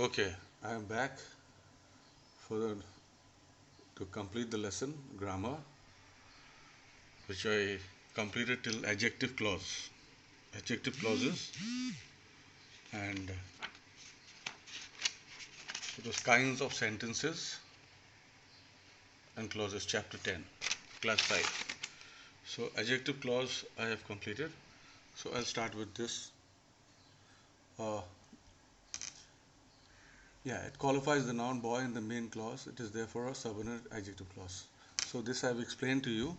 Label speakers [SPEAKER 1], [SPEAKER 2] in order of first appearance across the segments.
[SPEAKER 1] Okay, I am back for to complete the lesson grammar, which I completed till adjective clause, adjective clauses, and it was kinds of sentences and clauses, chapter 10, class 5. So adjective clause I have completed. So I'll start with this. Uh, it qualifies the noun boy in the main clause. It is therefore a subordinate adjective clause. So this I've explained to you.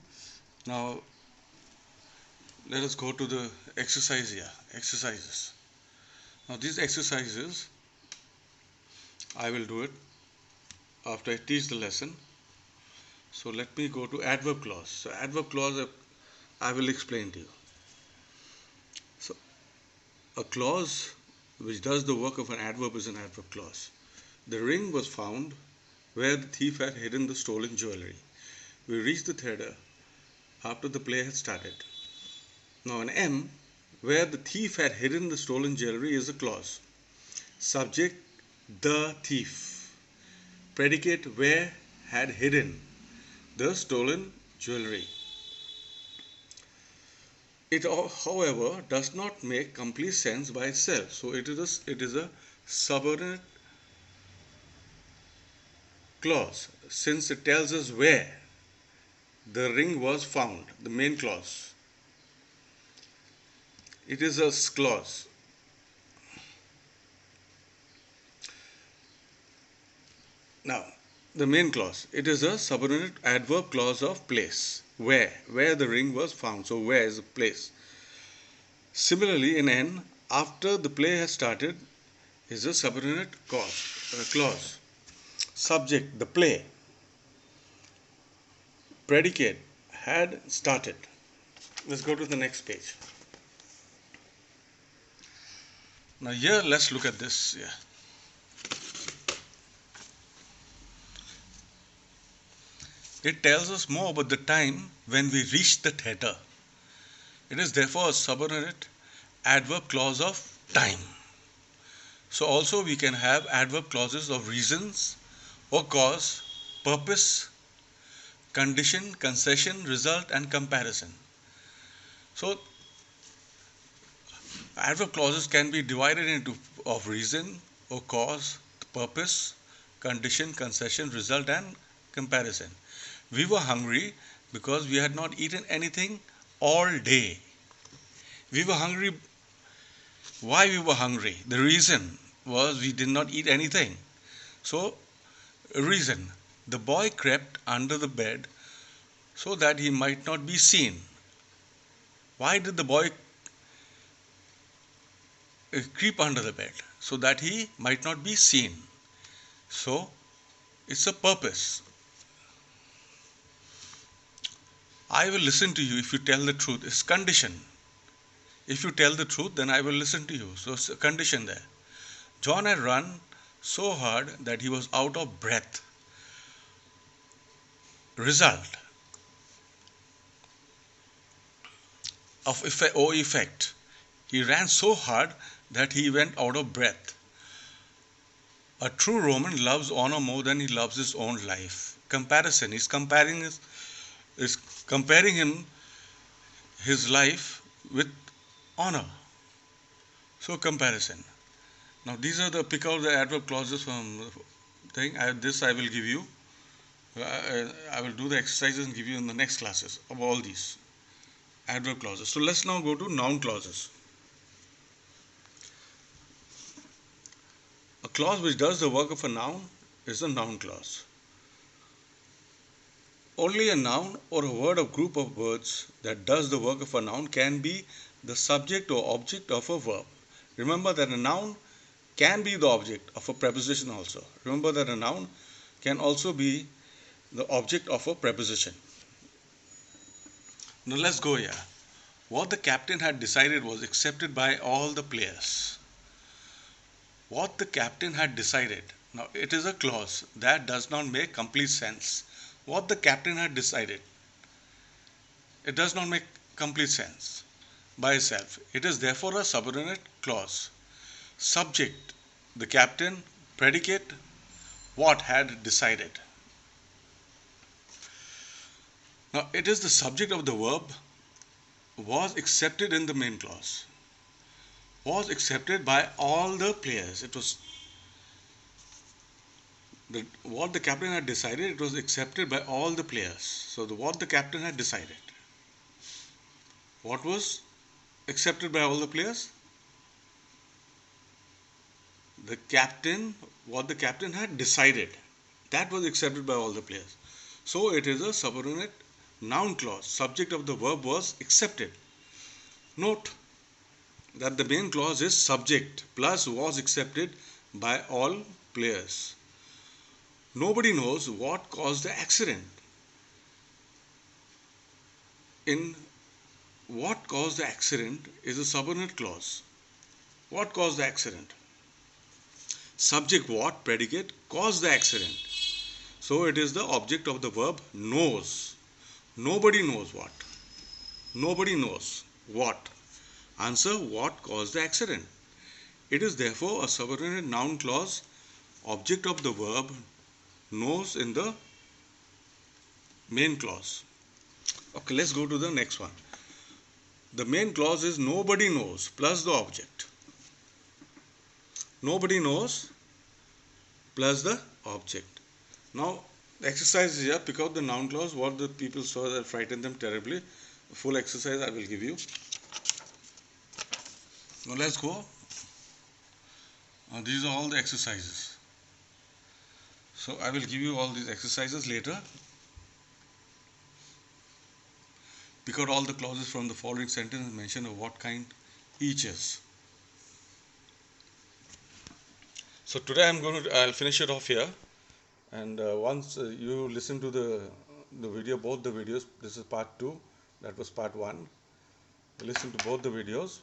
[SPEAKER 1] Now let us go to the exercise here. Exercises. Now these exercises I will do it after I teach the lesson. So let me go to adverb clause. So adverb clause I will explain to you. So a clause which does the work of an adverb is an adverb clause. The ring was found where the thief had hidden the stolen jewelry. We reached the theatre after the play had started. Now an M, where the thief had hidden the stolen jewelry, is a clause. Subject, the thief. Predicate, where had hidden the stolen jewelry. It, however, does not make complete sense by itself. So it is a subordinate clause since it tells us where the ring was found, the main clause. It is a clause. Now, the main clause. It is a subordinate adverb clause of place. Where the ring was found. So where is the place. Similarly, in N, after the play has started, is a subordinate clause. Subject, the play. Predicate, had started. Let's go to the next page. Now here, let's look at this. It tells us more about the time when we reach the theatre. It is therefore a subordinate adverb clause of time. So also we can have adverb clauses of reasons or cause, purpose, condition, concession, result, and comparison. So adverb clauses can be divided into of reason or cause, purpose, condition, concession, result, and comparison. We were hungry because we had not eaten anything all day. We were hungry. Why we were hungry? The reason was we did not eat anything. So, reason. The boy crept under the bed so that he might not be seen. Why did the boy creep under the bed? So that he might not be seen. So, it's a purpose. I will listen to you if you tell the truth. It's condition. If you tell the truth, then I will listen to you. So it's a condition there. John had run so hard that he was out of breath. Result of effect. He ran so hard that he went out of breath. A true Roman loves honor more than he loves his own life. Comparison. He's comparing his life with honor. So comparison. Now these are pick out the adverb clauses from the thing. This I will give you. I will do the exercises and give you in the next classes of all these adverb clauses. So let's now go to noun clauses. A clause which does the work of a noun is a noun clause. Only a noun or a word or group of words that does the work of a noun can be the subject or object of a verb. Remember that a noun can be the object of a preposition also. Remember that a noun can also be the object of a preposition. Now let's go here. What the captain had decided was accepted by all the players. What the captain had decided. Now it is a clause that does not make complete sense. What the captain had decided. It does not make complete sense by itself. It is therefore a subordinate clause. Subject, the captain. predicate what had decided. Now it is the subject of the verb was accepted in the main clause. Was accepted by all the players. It was what the captain had decided, it was accepted by all the players. So what the captain had decided. What was accepted by all the players? What the captain had decided. That was accepted by all the players. So it is a subordinate noun clause. Subject of the verb was accepted. Note that the main clause is subject plus was accepted by all players. Nobody knows what caused the accident. In what caused the accident is a subordinate clause. What caused the accident? Subject what, predicate, caused the accident. So it is the object of the verb knows. Nobody knows what. Nobody knows what. Answer, what caused the accident. It is therefore a subordinate noun clause. Object of the verb knows in the main clause. Okay, let's go to the next one. The main clause is nobody knows plus the object. Nobody knows plus the object. Now the exercise is here. Pick out the noun clause. What the people saw that frightened them terribly. Full exercise I will give you. Now let's go. These are all the exercises. So I will give you all these exercises later. Pick out all the clauses from the following sentence and mention of what kind each is. So today I'll finish it off here, and once you listen to the video, both the videos, this is part 2, that was part 1. Listen to both the videos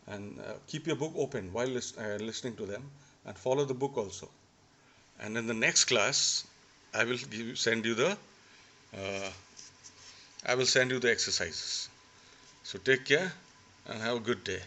[SPEAKER 1] and keep your book open while listening to them, and follow the book also. And in the next class I will send you the exercises. So take care and have a good day.